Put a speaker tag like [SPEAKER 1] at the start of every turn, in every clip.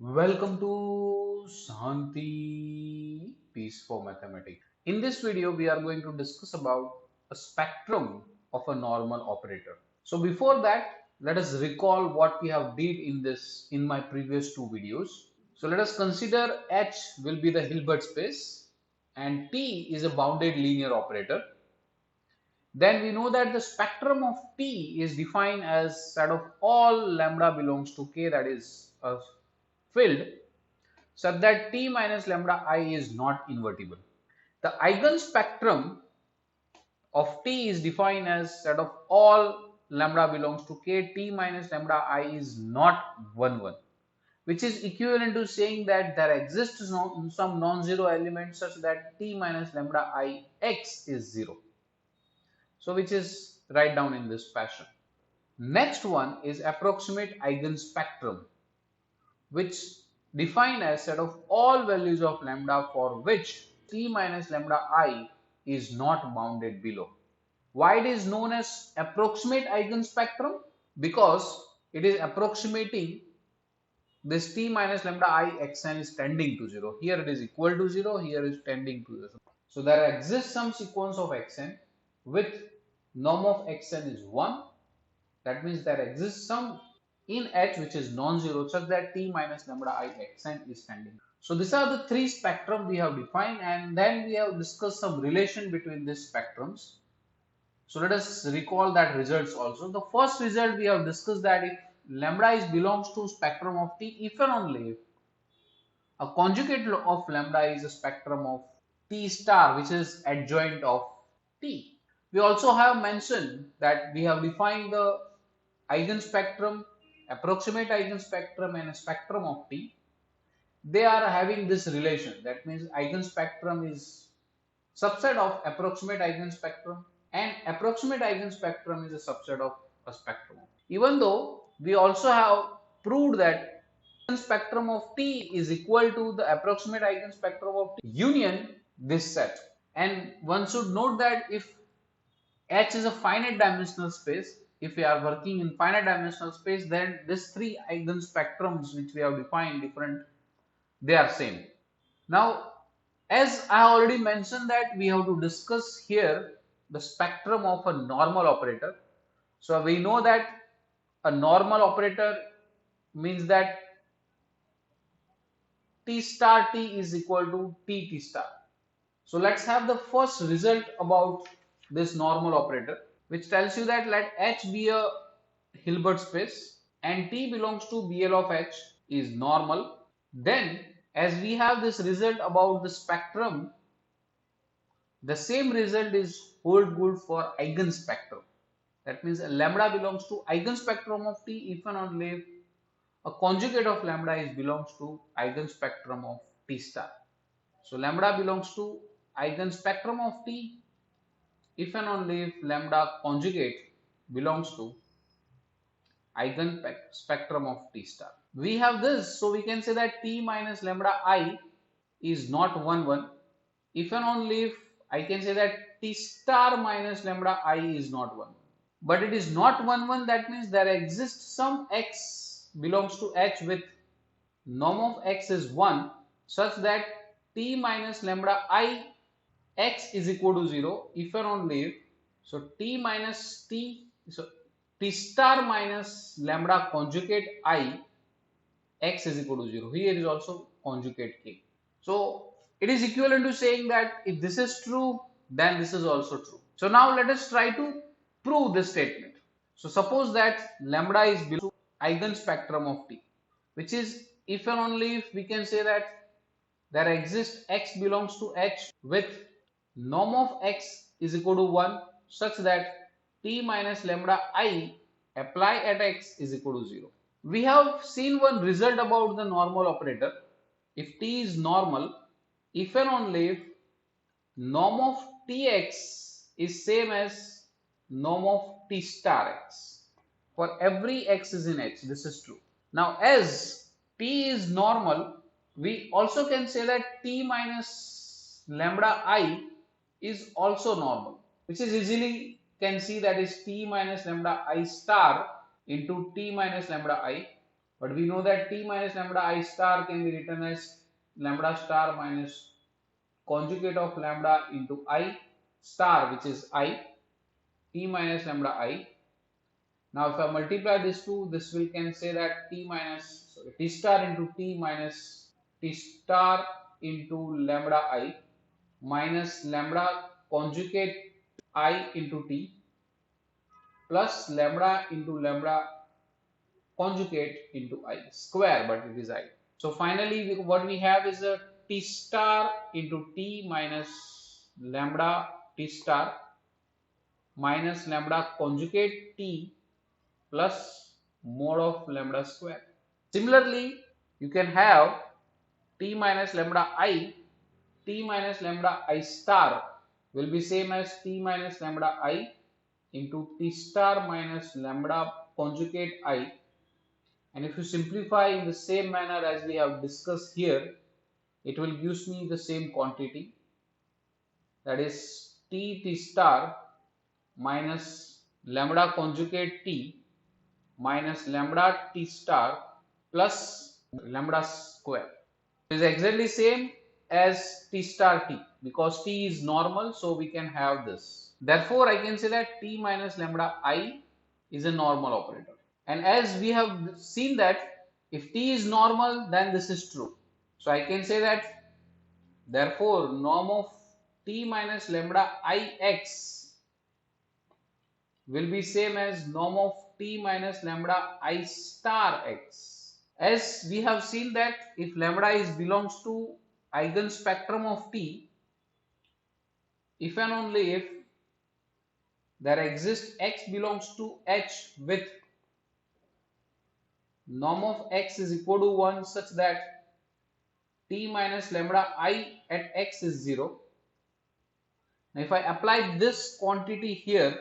[SPEAKER 1] Welcome to Shanti-Peace for Mathematics. In this video, we are going to discuss about a spectrum of a normal operator. So before that, let us recall what we have did in my previous two videos. So let us consider H will be the Hilbert space and T is a bounded linear operator. Then we know that the spectrum of T is defined as set of all lambda belongs to K, that is a field, such that T minus lambda I is not invertible. The eigenspectrum of T is defined as set of all lambda belongs to K, T minus lambda I is not 1, 1, which is equivalent to saying that there exists some non-zero element such that T minus lambda I x is 0. So which is write down in this fashion. Next one is approximate eigenspectrum, which defined as set of all values of lambda for which T minus lambda I is not bounded below. Why it is known as approximate eigenspectrum? Because it is approximating this T minus lambda I xn is tending to 0. Here it is equal to 0, here is tending to 0. So there exists some sequence of xn with norm of xn is 1. That means there exists some in H which is non-zero such that T minus lambda I xn is tending. So these are the three spectrum we have defined, and then we have discussed some relation between these spectrums. So let us recall that results also. The first result we have discussed that if lambda is belongs to spectrum of T, if and only if a conjugate of lambda is a spectrum of T star which is adjoint of T. We also have mentioned that we have defined the eigenspectrum, approximate eigenspectrum and a spectrum of T. They are having this relation. That means eigenspectrum is subset of approximate eigenspectrum and approximate eigenspectrum is a subset of a spectrum. Even though we also have proved that eigenspectrum of T is equal to the approximate eigenspectrum of T union this set. And one should note that if H is a finite dimensional space, if we are working in finite dimensional space, then these three eigenspectrums which we have defined different, they are same. Now, as I already mentioned that we have to discuss here the spectrum of a normal operator. So we know that a normal operator means that T star T is equal to T star. So let's have the first result about this normal operator, which tells you that let H be a Hilbert space and T belongs to BL of H is normal. Then as we have this result about the spectrum, the same result is hold good for eigenspectrum. That means lambda belongs to eigenspectrum of T if and only if a conjugate of lambda is belongs to eigenspectrum of T star. So lambda belongs to eigenspectrum of T if and only if lambda conjugate belongs to eigenspectrum of T star. We have this, so we can say that T minus lambda I is not 1, 1. If and only if I can say that T star minus lambda I is not 1. But it is not 1, 1, that means there exists some x belongs to H with norm of x is 1 such that T minus lambda I x is equal to 0 if and only if, so T minus T, so T star minus lambda conjugate I x is equal to 0. Here is also conjugate K. So it is equivalent to saying that if this is true, then this is also true. So now let us try to prove this statement. So suppose that lambda is below eigenspectrum of T, which is if and only if we can say that there exists x belongs to H with norm of x is equal to 1 such that T minus lambda I apply at x is equal to 0. We have seen one result about the normal operator. If T is normal, if and only if norm of Tx is same as norm of T star x. For every x is in H, this is true. Now as T is normal, we also can say that T minus lambda I is also normal, which is easily can see that is T minus lambda I star into T minus lambda I. But we know that t minus lambda I star can be written as lambda star minus conjugate of lambda into I star, which is I, t minus lambda I. Now if I multiply this two, this will can say that t star into t minus t star into lambda I minus lambda conjugate I into t plus lambda into lambda conjugate into I square, but it is I. So finally what we have is a t star into t minus lambda t star minus lambda conjugate t plus mod of lambda square. Similarly, you can have t minus lambda I, t minus lambda I star will be same as t minus lambda I into t star minus lambda conjugate I, and if you simplify in the same manner as we have discussed here, it will gives me the same quantity, that is t star minus lambda conjugate t minus lambda t star plus lambda square. It is exactly same as t star t because t is normal, so we can have this. Therefore, I can say that t minus lambda I is a normal operator. And as we have seen that if t is normal, then this is true. So I can say that therefore norm of t minus lambda ix will be same as norm of t minus lambda I star x. As we have seen that if lambda is belongs to eigenspectrum of t, if and only if there exists x belongs to h with norm of x is equal to 1 such that t minus lambda I at x is 0. Now if I apply this quantity here,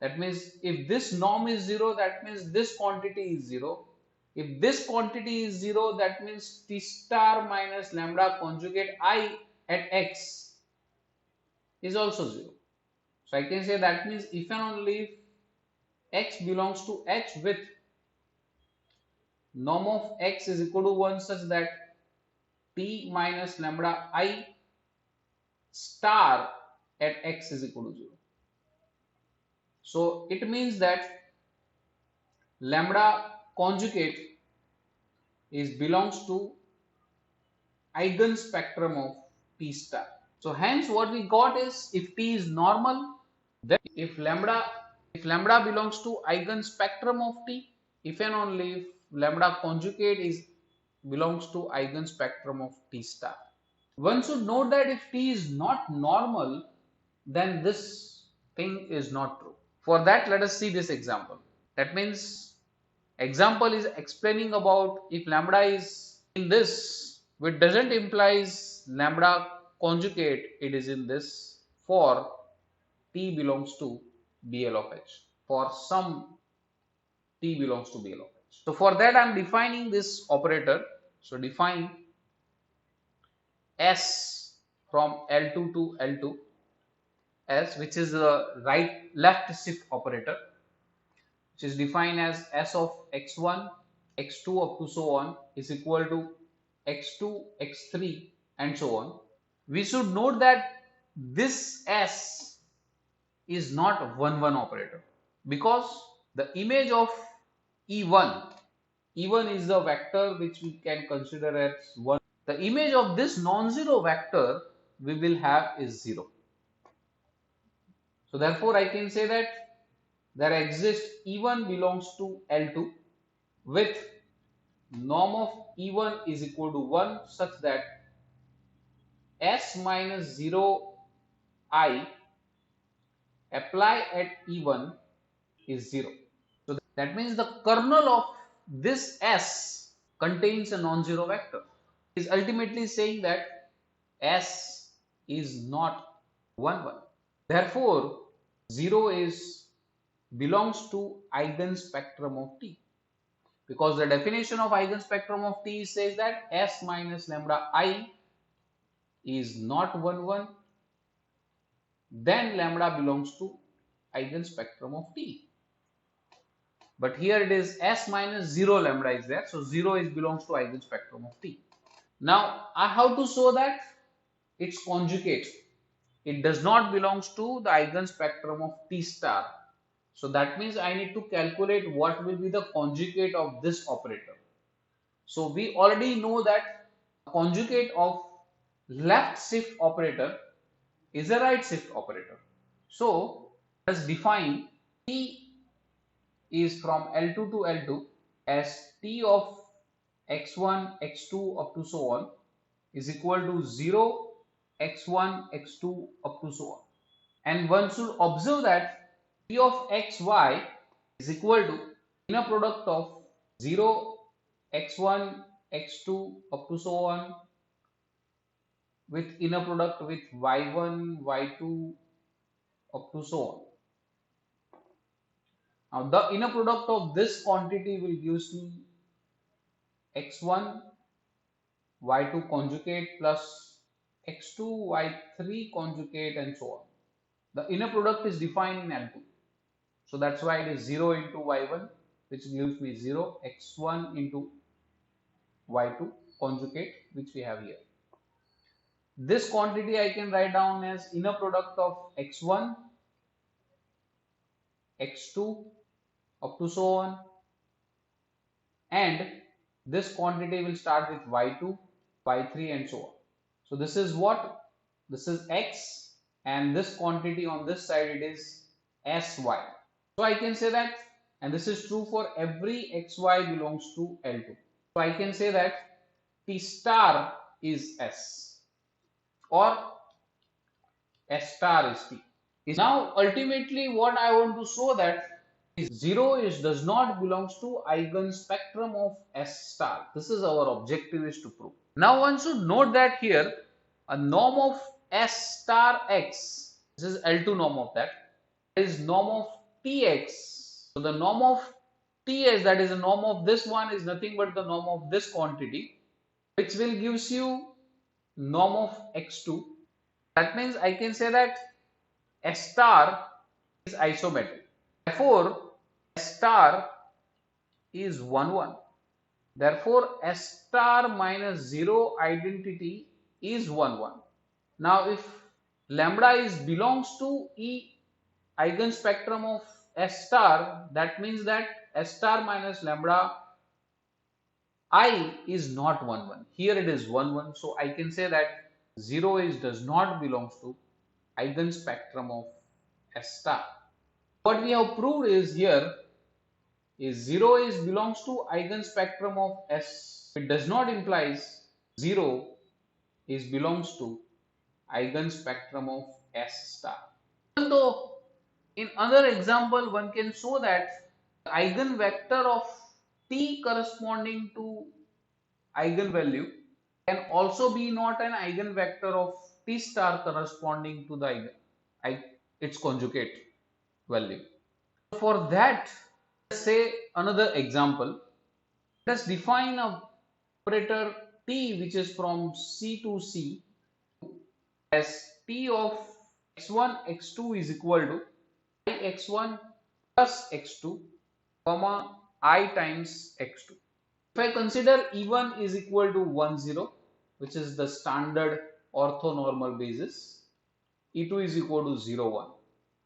[SPEAKER 1] that means if this norm is 0, that means this quantity is 0. If this quantity is 0, that means t star minus lambda conjugate I at x is also 0. So I can say that means if and only if x belongs to h with norm of x is equal to 1 such that t minus lambda I star at x is equal to 0. So it means that lambda conjugate is belongs to eigenspectrum of t star. So hence what we got is if t is normal, then if lambda belongs to eigenspectrum of t, if and only if lambda conjugate is belongs to eigenspectrum of t star. One should note that if t is not normal, then this thing is not true. For that, let us see this example. That means example is explaining about if lambda is in this, which doesn't implies lambda conjugate, it is in this for t belongs to BL of h, for some t belongs to BL of h. So for that I am defining this operator. So define S from L2 to L2 S, which is the right left shift operator, which is defined as S of x1, x2 up to so on is equal to x2, x3 and so on. We should note that this S is not 1-1 operator because the image of E1 is the vector which we can consider as 1. The image of this non-zero vector we will have is 0. So therefore I can say that there exists E1 belongs to L2 with norm of E1 is equal to 1 such that S minus 0 I apply at E1 is 0. So that means the kernel of this S contains a non-zero vector. It is ultimately saying that S is not 1-1. Therefore, 0 is belongs to eigenspectrum of T. Because the definition of eigenspectrum of T says that S minus lambda I is not 1-1, then lambda belongs to eigenspectrum of T. But here it is S minus 0 lambda is there. So 0 is belongs to eigenspectrum of T. Now I have to show that it's conjugate. It does not belongs to the eigenspectrum of T star. So that means I need to calculate what will be the conjugate of this operator. So we already know that conjugate of left shift operator is a right shift operator. So let's define T is from L2 to L2 as T of x1, x2 up to so on is equal to 0, x1, x2 up to so on. And one should observe that T of xy is equal to inner product of 0, x1, x2 up to so on with inner product with y1, y2 up to so on. Now the inner product of this quantity will give me x1, y2 conjugate plus x2, y3 conjugate and so on. The inner product is defined in L2. So that's why it is 0 into y1 which gives me 0, x1 into y2 conjugate which we have here. This quantity I can write down as inner product of x1, x2 up to so on, and this quantity will start with y2, y3 and so on. So this is what? This is x, and this quantity on this side it is sy. So I can say that, and this is true for every xy belongs to L2. So I can say that T star is S or S star is T. Now ultimately what I want to show that is 0 does not belongs to eigenspectrum of S star. This is our objective is to prove. Now one should note that here a norm of S star x, this is L2 norm of that, is norm of Tx. So the norm of Ts, that is the norm of this one, is nothing but the norm of this quantity, which will gives you norm of x2. That means I can say that S star is isometric. Therefore, S star is 1, 1. Therefore, S star minus 0 identity is 1, 1. Now, if lambda is belongs to E eigenspectrum of S star, that means that S star minus lambda I is not 1, 1. Here it is 1, 1. So I can say that 0 does not belongs to eigenspectrum of S star. What we have proved is here is 0 belongs to eigenspectrum of S. It does not implies 0 belongs to eigenspectrum of S star. Even though in other example one can show that the eigenvector of T corresponding to eigenvalue can also be not an eigenvector of T star corresponding to the its conjugate value. For that, let's say another example. Let's define a operator T which is from C to C as T of x1, x2 is equal to I x1 plus x2 comma I times x2. If I consider E1 is equal to 1, 0, which is the standard orthonormal basis, E2 is equal to 0, 1.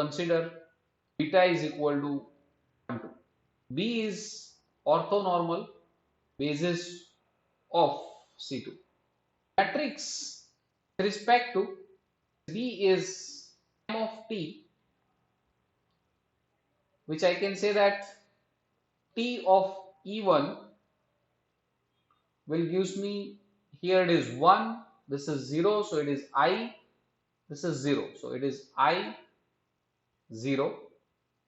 [SPEAKER 1] Consider beta is equal to 1, 2. B is orthonormal basis of C2. Matrix with respect to B is M of T, which I can say that T of E1 will gives me, here it is 1, this is 0, so it is I, this is 0, so it is I 0,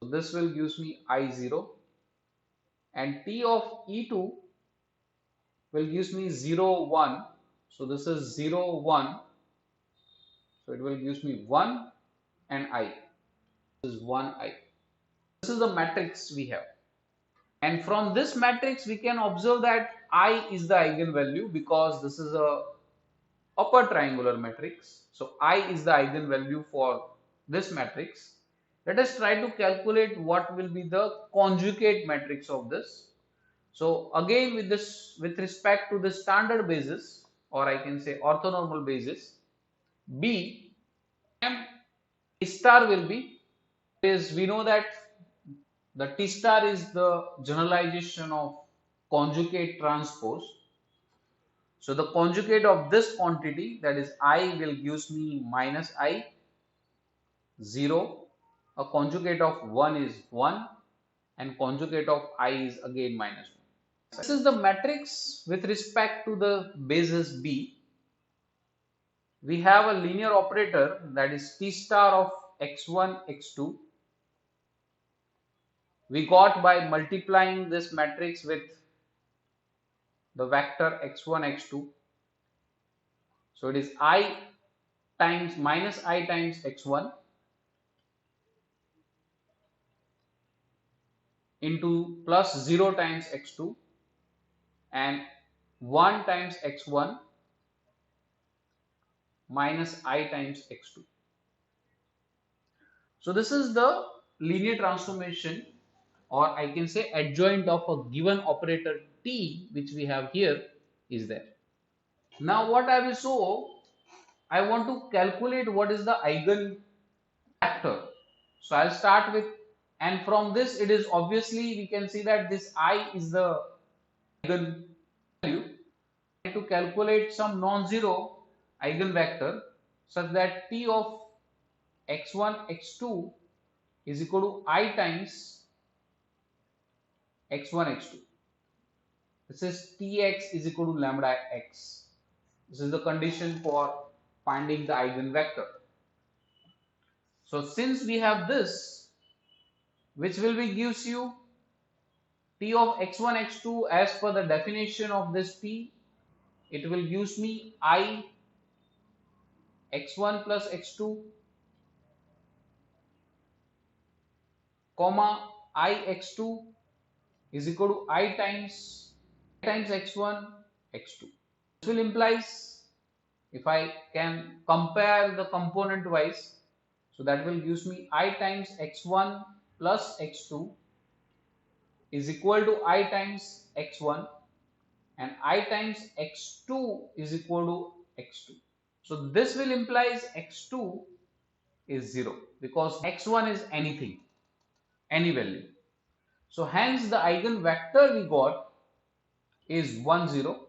[SPEAKER 1] so this will gives me I 0, and T of E2 will gives me 0, 1, so this is 0, 1, so it will gives me 1 and I, this is 1 I. This is the matrix we have, and from this matrix we can observe that I is the eigenvalue because this is a upper triangular matrix. So I is the eigenvalue for this matrix, Let us try to calculate what will be the conjugate matrix of this. So again, with respect to the standard basis, or I can say orthonormal basis, B M T star will be, is we know that the T star is the generalization of conjugate transpose. So the conjugate of this quantity, that is I, will gives me minus I, 0. A conjugate of 1 is 1, and conjugate of I is again minus 1. This is the matrix with respect to the basis B. We have a linear operator, that is T star of x1, x2. We got by multiplying this matrix with the vector x1, x2. So it is I times minus I times x1 into plus 0 times x2 and 1 times x1 minus I times x2. So this is the linear transformation, or I can say adjoint of a given operator T, which we have here, is there. Now what I will show, I want to calculate what is the eigenvector. So I'll start with, and from this it is obviously we can see that this I is the eigenvalue. To calculate some non-zero eigenvector such that T of x1, x2 is equal to I times x1, x2. This is Tx is equal to lambda x. This is the condition for finding the eigenvector. So since we have this, which will be gives you T of x1, x2 as per the definition of this T, it will gives me I x1 plus x2 comma I x2 is equal to I times x1, x2. This will implies, if I can compare the component wise, so that will gives me I times x1 plus x2 is equal to I times x1 and I times x2 is equal to x2. So this will implies x2 is 0 because x1 is anything, any value. So hence the eigenvector we got is 1, 0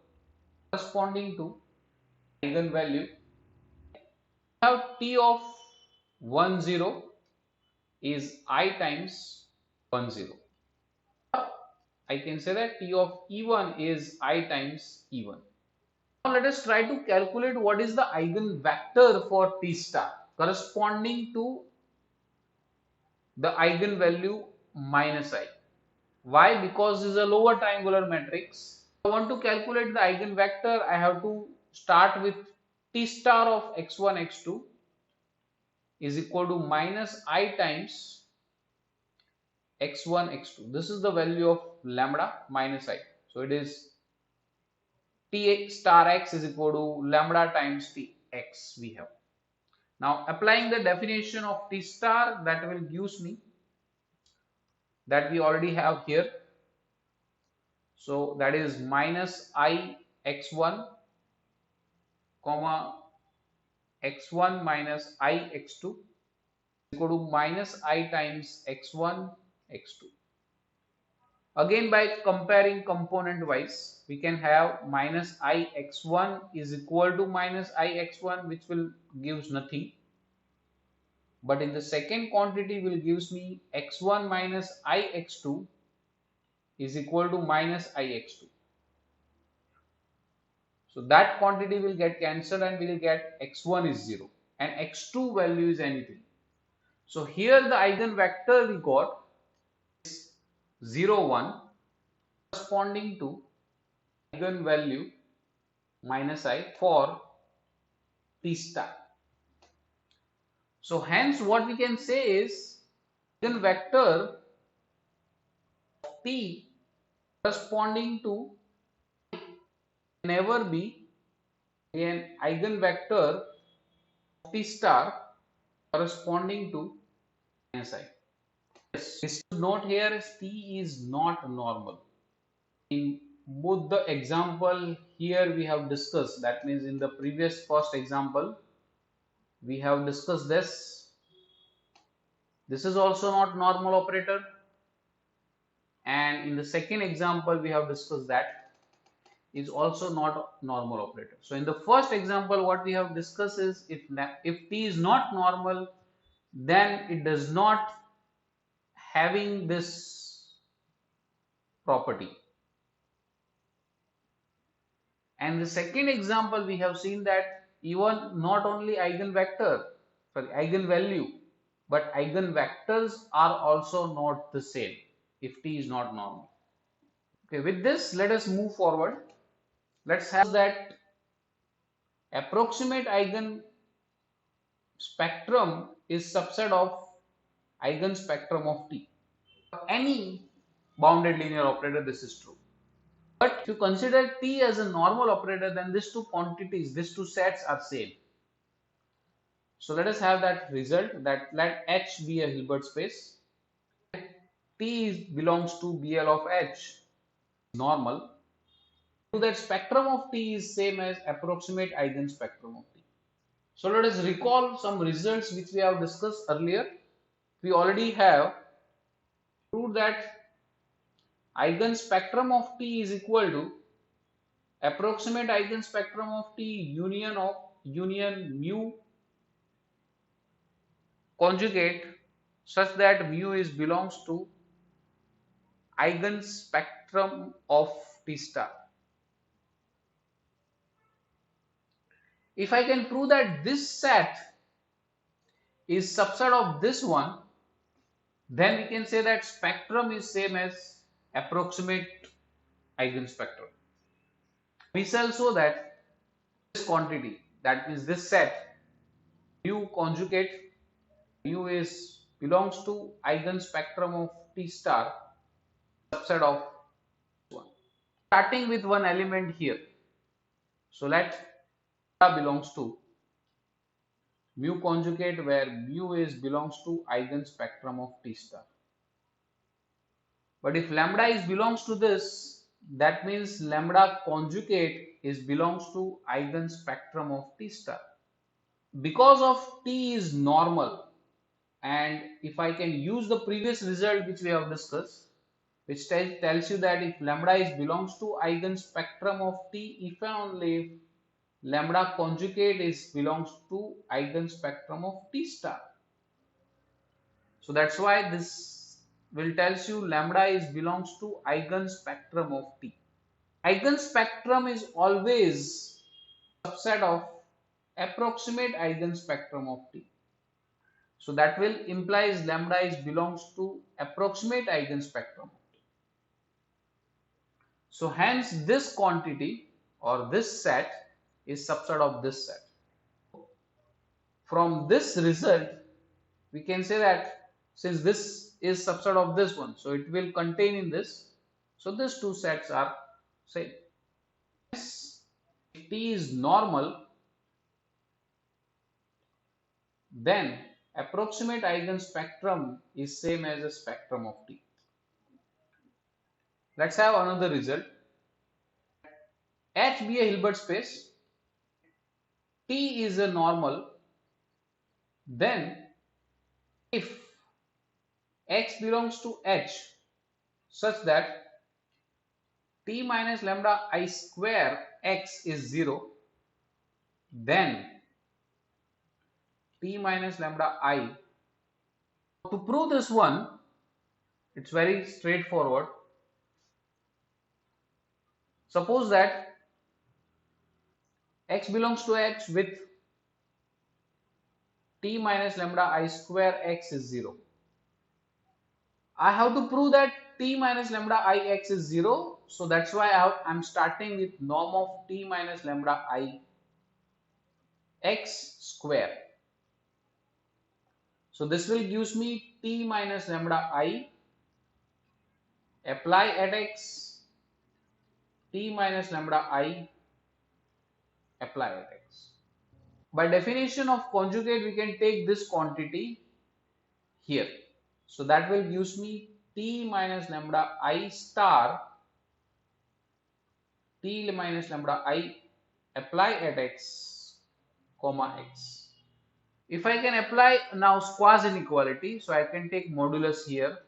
[SPEAKER 1] corresponding to eigenvalue. We have T of 1, 0 is I times 1, 0. I can say that T of E1 is I times E1. Now let us try to calculate what is the eigenvector for T star corresponding to the eigenvalue minus I. Why? Because this is a lower triangular matrix. If I want to calculate the eigenvector, I have to start with T star of x1, x2 is equal to minus I times x1, x2. This is the value of lambda minus I. So it is T star x is equal to lambda times Tx we have. Now applying the definition of T star, that will gives me that we already have here. So that is minus I x1 comma x1 minus I x2 equal to minus I times x1 x2. Again by comparing component wise, we can have minus I x1 is equal to minus I x1, which will gives nothing. But in the second quantity will gives me x1 minus I x2 is equal to minus I x2. So that quantity will get cancelled and we will get x1 is 0 and x2 value is anything. So here the eigenvector we got is 0, 1 corresponding to eigenvalue minus I for T star. So hence what we can say is eigenvector of T corresponding to never be an eigenvector of T star corresponding to minus I. Yes, this note here is T is not normal. In both the example here we have discussed, that means in the previous first example we have discussed this. This is also not normal operator, and in the second example we have discussed that is also not normal operator. So in the first example what we have discussed is if T is not normal, then it does not having this property. And the second example we have seen that even not only eigenvalue, but eigenvectors are also not the same if T is not normal. Okay, with this let us move forward. Let's have that approximate eigen spectrum is subset of eigenspectrum of T. Any bounded linear operator this is true. But if you consider T as a normal operator, then these two quantities, these two sets are same. So let us have that result, that let H be a Hilbert space. T belongs to BL of H, normal. So that spectrum of T is same as approximate eigenspectrum of T. So let us recall some results which we have discussed earlier. We already have proved that eigenspectrum of T is equal to approximate eigenspectrum of T union mu conjugate such that mu is belongs to eigenspectrum of T star. If I can prove that this set is subset of this one, then we can say that spectrum is same as approximate eigenspectrum. We shall show that this quantity, that means this set, mu conjugate, mu is belongs to eigenspectrum of T star, subset of one. Starting with one element here. So let belongs to mu conjugate, where mu is belongs to eigenspectrum of T star. But if lambda is belongs to this, that means lambda conjugate is belongs to eigenspectrum of T star. Because of T is normal, and if I can use the previous result which we have discussed, which tells you that if lambda is belongs to eigenspectrum of T, if and only if lambda conjugate is belongs to eigenspectrum of T star. So that's why this will tells you lambda is belongs to eigenspectrum of T. Eigenspectrum is always subset of approximate eigenspectrum of T. So that will implies lambda is belongs to approximate eigenspectrum. So hence this quantity or this set is subset of this set. From this result we can say that since this is subset of this one, so it will contain in this. So these two sets are same. If T is normal, then approximate eigenspectrum is same as a spectrum of T. Let's have another result. H be a Hilbert space, T is a normal, then if X belongs to H such that T minus lambda I square X is 0, then T minus lambda I. To prove this one, it's very straightforward. Suppose that X belongs to H with T minus lambda I square X is 0. I have to prove that T minus lambda I X is 0. So that's why I'm starting with norm of T minus lambda I X square. So this will gives me T minus lambda I, apply at X, T minus lambda I, apply at X. By definition of conjugate, we can take this quantity here. So that will gives me t minus lambda I star t minus lambda I apply at x comma x. If I can apply now squash inequality, so I can take modulus here,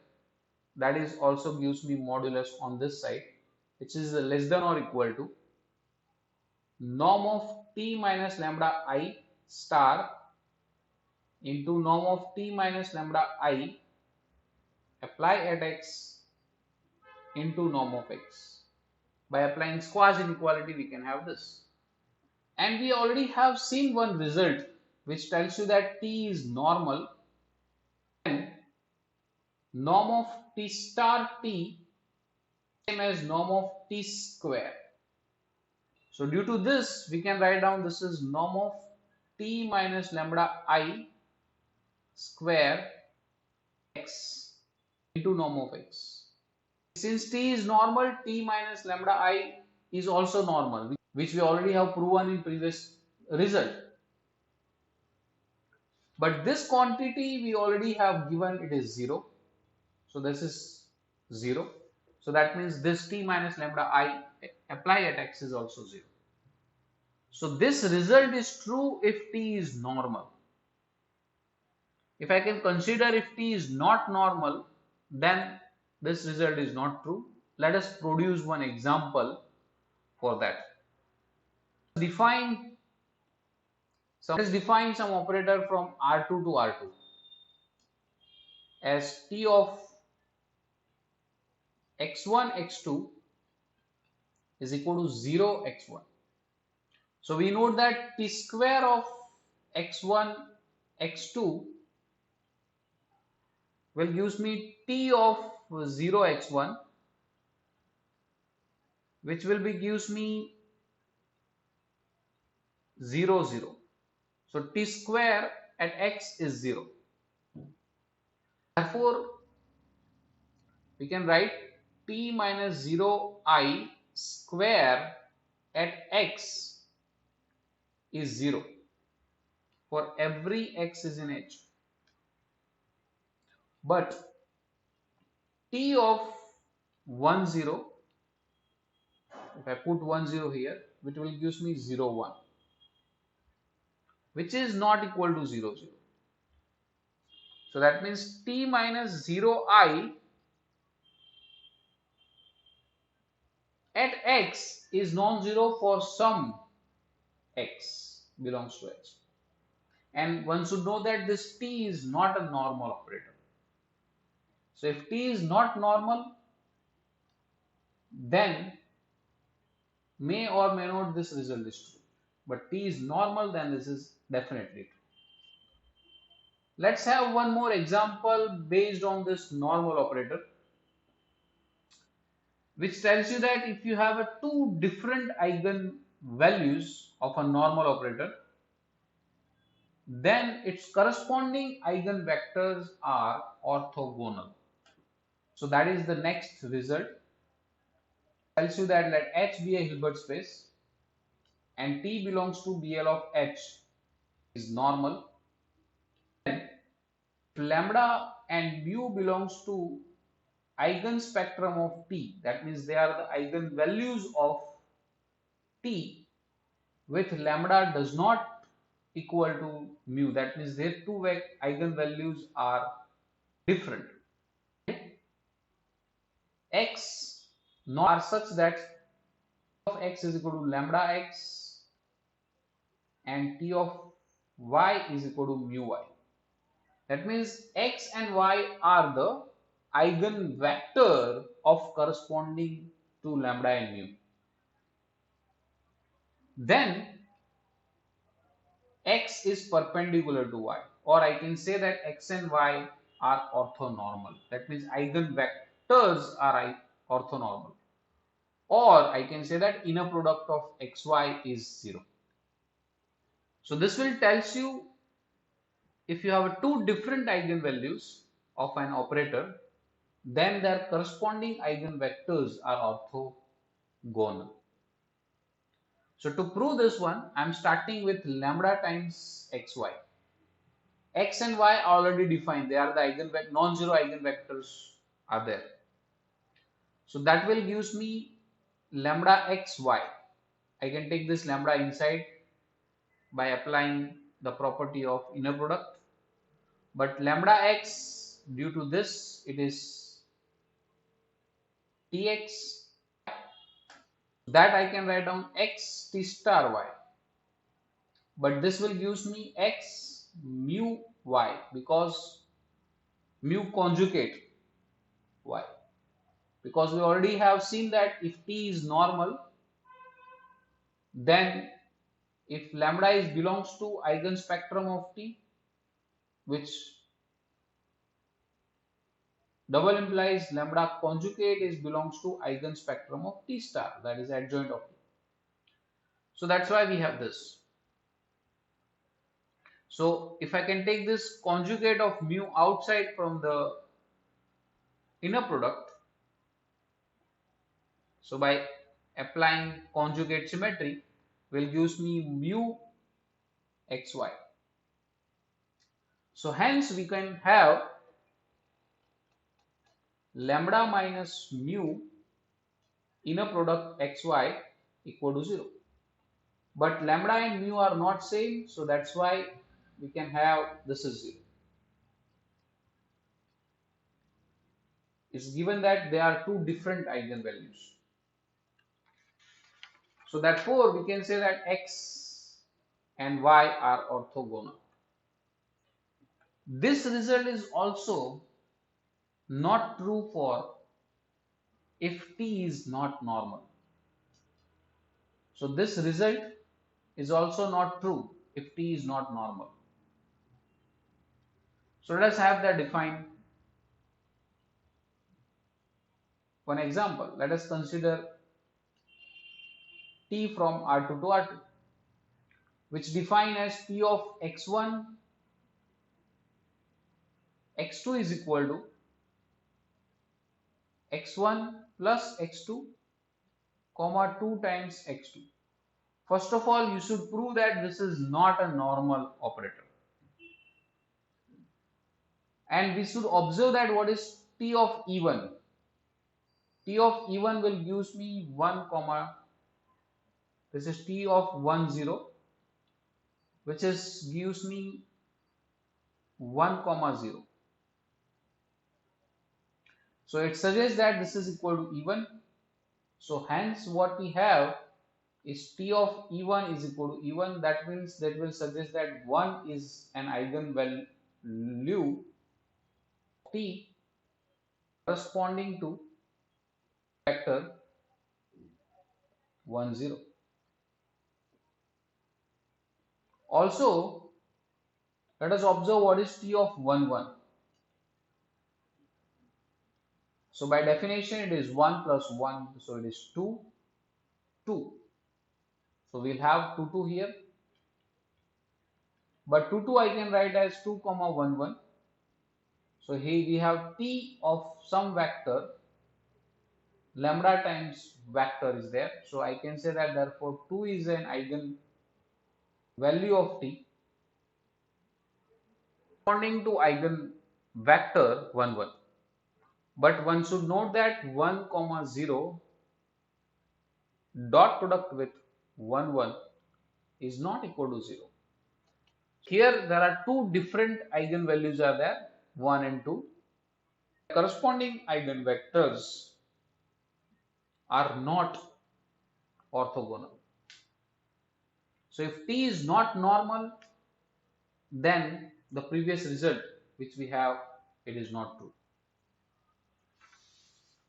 [SPEAKER 1] that is also gives me modulus on this side, which is less than or equal to norm of t minus lambda I star into norm of t minus lambda I apply at x into norm of x. By applying squash inequality, we can have this. And we already have seen one result which tells you that t is normal when norm of t star t same as norm of t square. So due to this, we can write down this is norm of t minus lambda I square x into norm of x. Since t is normal, t minus lambda I is also normal, which we already have proven in previous result. But this quantity we already have given it is 0. So this is 0. So that means this t minus lambda I apply at x is also 0. So this result is true if t is normal. If I can consider if t is not normal, then this result is not true. Let us produce one example for that. Let's define some operator from R2 to R2 as t of x1 x2 is equal to 0 x1. So we know that t square of x1 x2 will gives me t of 0 x1, which will be gives me 0 0. So t square at x is 0. Therefore, we can write t minus 0 I square at x is 0 for every x is in H. But t of 1 0, if I put 1 0 here, which will gives me 0 1, which is not equal to 0 0. So that means t minus 0 I at x is non-zero for some x belongs to H. And one should know that this t is not a normal operator. So if t is not normal, then may or may not this result is true. But t is normal, then this is definitely true. Let's have one more example based on this normal operator, which tells you that if you have two different eigenvalues of a normal operator, then its corresponding eigenvectors are orthogonal. So that is the next result. Tells you that let H be a Hilbert space and T belongs to BL of H is normal. Then if lambda and mu belongs to eigenspectrum of T, that means they are the eigenvalues of T with lambda does not equal to mu, that means their two eigenvalues are different. X not are such that of x is equal to lambda x and t of y is equal to mu y. That means x and y are the eigenvector of corresponding to lambda and mu. Then x is perpendicular to y, or I can say that x and y are orthonormal. That means eigenvectors are orthonormal. Or I can say that inner product of xy is 0. So this will tells you if you have two different eigenvalues of an operator, then their corresponding eigenvectors are orthogonal. So to prove this one, I am starting with lambda times xy. X and Y are already defined. They are the non-zero eigenvectors are there. So that will gives me lambda x y. I can take this lambda inside by applying the property of inner product. But lambda x, due to this, it is tx. That I can write down x t star y. But this will gives me x mu y, because mu conjugate y. Because we already have seen that if t is normal, then if lambda is belongs to eigenspectrum of t, which double implies lambda conjugate is belongs to eigenspectrum of t star, that is adjoint of t. So that's why we have this. So if I can take this conjugate of mu outside from the inner product, so by applying conjugate symmetry will gives me mu xy. So hence we can have lambda minus mu inner product xy equal to 0. But lambda and mu are not same, so that's why we can have this is 0. It's given that they are two different eigenvalues. So therefore we can say that x and y are orthogonal. This result is also not true for if t is not normal. So this result is also not true if t is not normal. So let us have that defined. One example, let us consider t from R2 to R2, which define as p of x1, x2 is equal to x1 plus x2, comma 2 times x2. First of all, you should prove that this is not a normal operator. And we should observe that what is t of E1. T of E1 will gives me 1 comma, this is t of 1 0, which is gives me 1 comma 0. So it suggests that this is equal to E1. So hence what we have is t of E1 is equal to E1. That means that will suggest that 1 is an eigenvalue t corresponding to vector 1 0. Also, let us observe what is t of 1 1. So by definition it is 1 plus 1, so it is 2 2. So we'll have 2 2 here, but 2 2 I can write as 2 comma 1 1. So here we have t of some vector, lambda times vector is there. So I can say that therefore 2 is an eigenvalue of t corresponding to eigenvector 1 1. But one should note that 1 comma 0 dot product with 1 1 is not equal to 0. Here there are two different eigenvalues are there, 1 and 2. Corresponding eigenvectors are not orthogonal. So if t is not normal, then the previous result which we have, it is not true.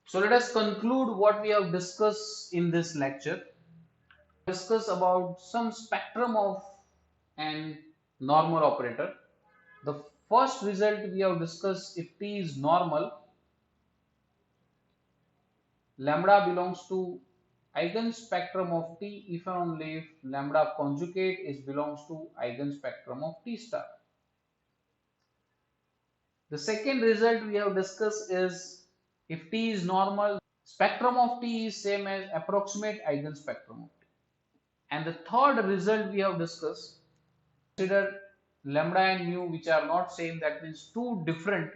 [SPEAKER 1] So let us conclude what we have discussed in this lecture. Discuss about some spectrum of an normal operator. The first result we have discussed, if t is normal, lambda belongs to eigenspectrum of t if and only if lambda conjugate is belongs to eigenspectrum of t star. The second result we have discussed is if t is normal, spectrum of t is same as approximate eigenspectrum of t. And the third result we have discussed, consider lambda and mu which are not same, that means two different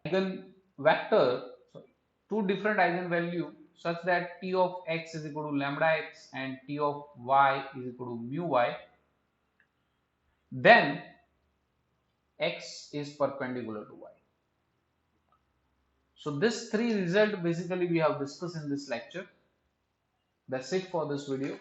[SPEAKER 1] eigenvector, sorry, two different eigenvalue such that t of x is equal to lambda x and t of y is equal to mu y, then x is perpendicular to y. So this three result basically we have discussed in this lecture. That's it for this video.